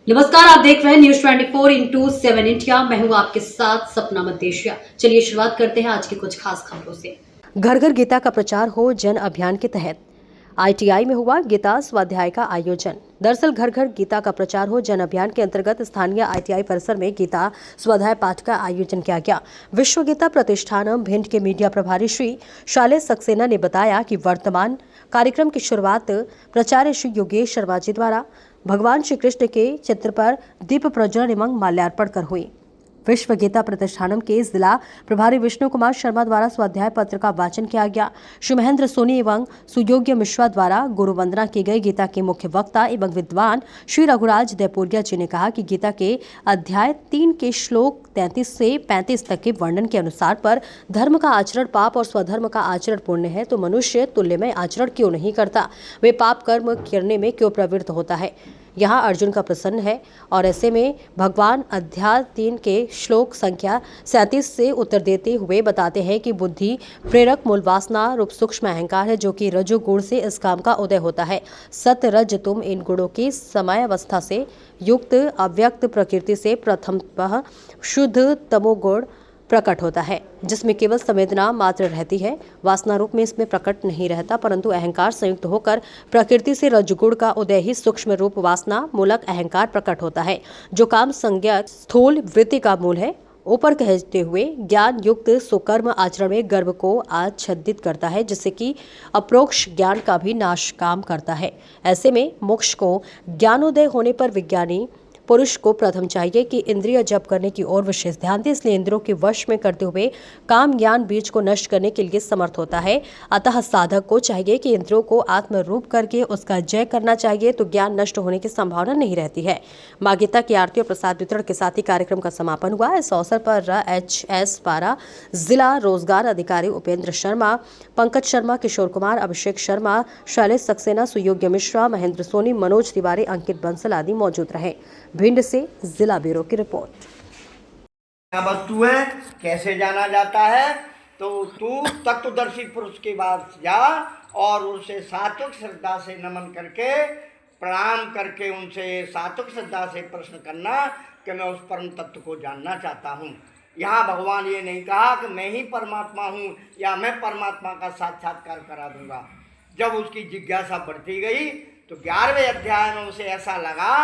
नमस्कार, आप देख रहे हैं न्यूज 24/7 इंडिया। मैं हूं आपके साथ सपना मदेशिया। चलिए शुरुआत करते हैं आज की कुछ खास खबरों से। घर घर गीता का प्रचार हो जन अभियान के तहत आईटीआई में हुआ गीता स्वाध्याय का आयोजन। दरअसल घर घर गीता का प्रचार हो जन अभियान के अंतर्गत स्थानीय आईटीआई परिसर में गीता स्वाध्याय पाठ का आयोजन किया गया। विश्व गीता प्रतिष्ठान भिंड के मीडिया प्रभारी श्री शाले सक्सेना ने बताया कि वर्तमान कार्यक्रम की शुरुआत प्राचार्य श्री योगेश शर्मा जी द्वारा भगवान श्री कृष्ण के चित्र पर दीप प्रज्वलन एवं माल्यार्पण कर हुई। विश्व गीता प्रतिष्ठानम के जिला प्रभारी विष्णु कुमार शर्मा द्वारा स्वाध्याय पत्र का वाचन किया गया। श्री महेंद्र सोनी एवं सुयोग्य मिश्रा द्वारा गुरु वंदना की गई। गीता के मुख्य वक्ता एवं विद्वान श्री रघुराज देपुरिया जी ने कहा कि गीता के अध्याय 3 के श्लोक 33 से 35 तक के वर्णन के अनुसार पर धर्म का आचरण पाप और स्वधर्म का आचरण पुण्य है, तो मनुष्य तुल्यमय आचरण क्यों नहीं करता, वे पाप कर्म करने में क्यों प्रवृत्त होता है। यहाँ अर्जुन का प्रसन्न है और ऐसे में भगवान अध्याय 3 के श्लोक संख्या 37 से उत्तर देते हुए बताते हैं कि बुद्धि प्रेरक मूल वासना रूप सूक्ष्म अहंकार है, जो कि रजोगुण से इस काम का उदय होता है। सत्य रज तुम इन गुणों की समय अवस्था से युक्त अव्यक्त प्रकृति से प्रथमतः शुद्ध तमोगुण प्रकट होता है, जिसमें केवल संवेदना मात्र रहती है। वासना रूप में इसमें प्रकट नहीं रहता, परंतु अहंकार संयुक्त होकर प्रकृति से रजगुण का उदय ही सूक्ष्म रूप वासना मूलक अहंकार प्रकट होता है, जो काम संज्ञा स्थूल वृत्ति का मूल है। ऊपर कहते हुए ज्ञान युक्त सुकर्म आचरण में गर्भ को आच्छादित करता है, जिससे कि अप्रोक्ष ज्ञान का भी नाश काम करता है। ऐसे में मोक्ष को ज्ञानोदय होने पर विज्ञानी पुरुष को प्रथम चाहिए कि इंद्रिय जप करने की ओर विशेष ध्यान दे, इसलिए इंद्रियों के वश में करते हुए काम ज्ञान बीज को नष्ट करने के लिए समर्थ होता है। अतः साधक को चाहिए कि इंद्रियों को आत्म रूप करके उसका जय करना चाहिए, तो ज्ञान नष्ट होने की संभावना नहीं रहती है। मां गीता की आरती और प्रसाद वितरण के साथ ही कार्यक्रम का समापन हुआ। इस अवसर पर एचएस पारा जिला रोजगार अधिकारी उपेंद्र शर्मा, पंकज शर्मा, किशोर कुमार, अभिषेक शर्मा, शैलेश सक्सेना, सुयोग्य मिश्रा, महेंद्र सोनी, मनोज तिवारी, अंकित बंसल आदि मौजूद रहे। भिंड से जिला ब्यूरो की रिपोर्ट। वस्तु है, कैसे जाना जाता है, तो तू तत्वदर्शी पुरुष के पास जा और उनसे सात्विक श्रद्धा से नमन करके प्रणाम करके उनसे सात्विक श्रद्धा से प्रश्न करना कि मैं उस परम तत्व को जानना चाहता हूँ। यहाँ भगवान ये नहीं कहा कि मैं ही परमात्मा हूँ या मैं परमात्मा का साक्षात्कार करा दूंगा। जब उसकी जिज्ञासा बढ़ती गई तो 11वें अध्याय में उसे ऐसा लगा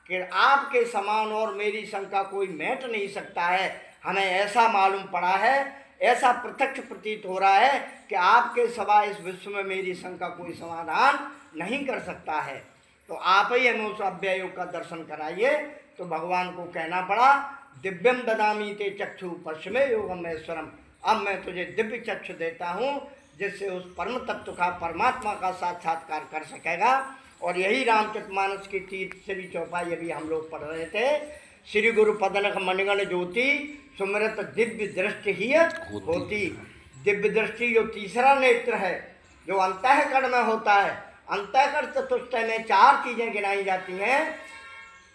कि आपके समान और मेरी शंका कोई मेट नहीं सकता है। हमें ऐसा मालूम पड़ा है, ऐसा प्रत्यक्ष प्रतीत हो रहा है कि आपके सिवा इस विश्व में मेरी शंका कोई समाधान नहीं कर सकता है, तो आप ही हमें उस अव्यय योग का दर्शन कराइए। तो भगवान को कहना पड़ा, दिव्यम ददामी ते चक्षु पश्चिमे योगम ऐश्वरम। अब मैं तुझे दिव्य चक्षु देता हूँ, जिससे उस परम तत्व का, परमात्मा का साक्षात्कार कर सकेगा। और यही रामचरितमानस की तीसरी चौपाई अभी हम लोग पढ़ रहे थे। श्री गुरु पदनक मणिगण ज्योति सुमरत दिव्य दृष्टि ही होती। दिव्य दृष्टि जो तीसरा नेत्र है, जो अंतःकरण में होता है। अंतःकरण चतुष्टय में 4 चीजें गिनाई जाती हैं,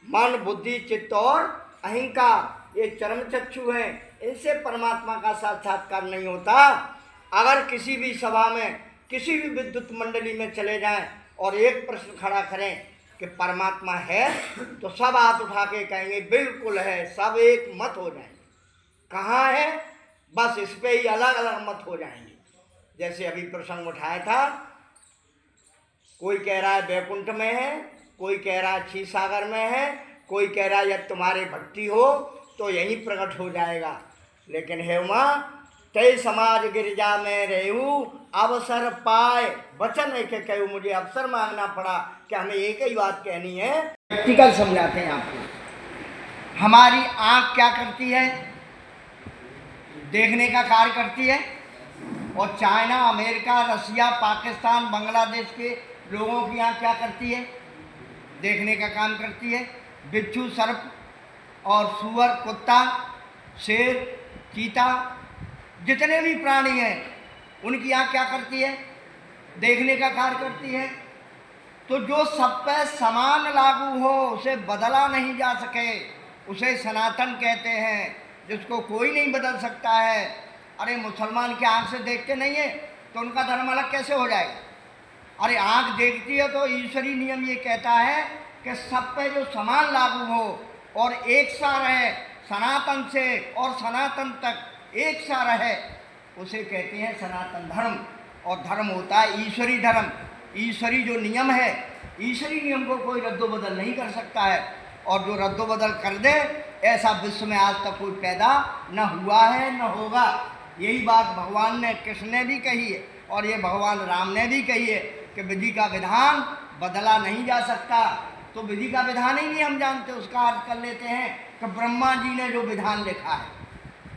मन, बुद्धि, चित्त और अहंकार। ये चरम चक्षु हैं, इनसे परमात्मा का साक्षात्कार नहीं होता। अगर किसी भी सभा में, किसी भी विद्युत मंडली में चले जाएं और एक प्रश्न खड़ा करें कि परमात्मा है, तो सब हाथ उठा के कहेंगे बिल्कुल है, सब एक मत हो जाएंगे। कहाँ है, बस इस पे ही अलग अलग मत हो जाएंगे। जैसे अभी प्रसंग उठाया था, कोई कह रहा है बैकुंठ में है, कोई कह रहा है क्षीर सागर में है, कोई कह रहा है जब तुम्हारे भक्ति हो तो यहीं प्रकट हो जाएगा। लेकिन हे उमा, तय समाज गिरजा में रेहू अवसर पाए वचन एक कहूँ, मुझे अवसर मांगना पड़ा कि हमें एक ही बात कहनी है। प्रैक्टिकल समझाते हैं आपको। हमारी आँख क्या करती है, देखने का कार्य करती है। और चाइना, अमेरिका, रसिया, पाकिस्तान, बांग्लादेश के लोगों की आँख क्या करती है, देखने का काम करती है। बिच्छू, सर्प और सूअर, कुत्ता, शेर, चीता, जितने भी प्राणी हैं उनकी आँख क्या करती है, देखने का कार्य करती है। तो जो सब पे समान लागू हो, उसे बदला नहीं जा सके, उसे सनातन कहते हैं, जिसको कोई नहीं बदल सकता है। अरे मुसलमान की आँख से देखते नहीं है तो उनका धर्म अलग कैसे हो जाएगा। अरे आँख देखती है तो ईश्वरी नियम ये कहता है कि सब पे जो समान लागू हो और एक सा रहे, सनातन से और सनातन तक एक सा रहे, उसे कहते हैं सनातन धर्म। और धर्म होता है ईश्वरी धर्म। ईश्वरी जो नियम है, ईश्वरी नियम को कोई रद्दोबदल नहीं कर सकता है, और जो रद्दोबदल कर दे ऐसा विश्व में आज तक कोई पैदा न हुआ है न होगा। यही बात भगवान ने, कृष्ण ने भी कही है और ये भगवान राम ने भी कही है कि विधि का विधान बदला नहीं जा सकता। तो विधि का विधान ही नहीं हम जानते, उसका अर्थ कर लेते हैं कि ब्रह्मा जी ने जो विधान लिखा है,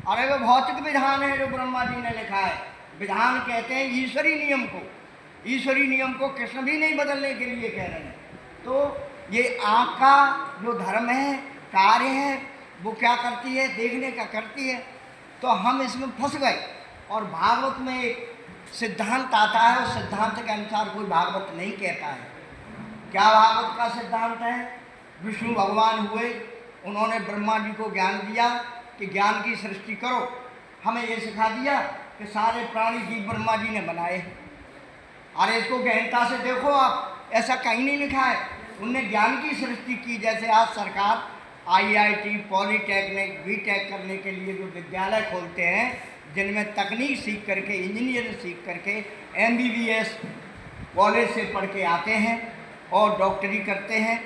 अरे वो भौतिक विधान है जो ब्रह्मा जी ने लिखा है। विधान कहते हैं ईश्वरी नियम को। ईश्वरी नियम को कृष्ण भी नहीं बदलने के लिए कह रहे हैं। तो ये आँख का जो धर्म है, कार्य है, वो क्या करती है, देखने का करती है। तो हम इसमें फंस गए। और भागवत में एक सिद्धांत आता है, उस सिद्धांत के अनुसार कोई भागवत नहीं कहता है। क्या भागवत का सिद्धांत है? विष्णु भगवान हुए, उन्होंने ब्रह्मा जी को ज्ञान दिया कि ज्ञान की सृष्टि करो। हमें ये सिखा दिया कि सारे प्राणी जीव ब्रह्मा जी ने बनाए। अरे इसको गहनता से देखो आप, ऐसा कहीं नहीं लिखा है। उनने ज्ञान की सृष्टि की। जैसे आज सरकार IIT, पॉलीटेक्निक, बीटेक करने के लिए जो विद्यालय खोलते हैं, जिनमें तकनीक सीख करके, इंजीनियरिंग सीख करके MBBS कॉलेज से पढ़ के आते हैं और डॉक्टरी करते हैं।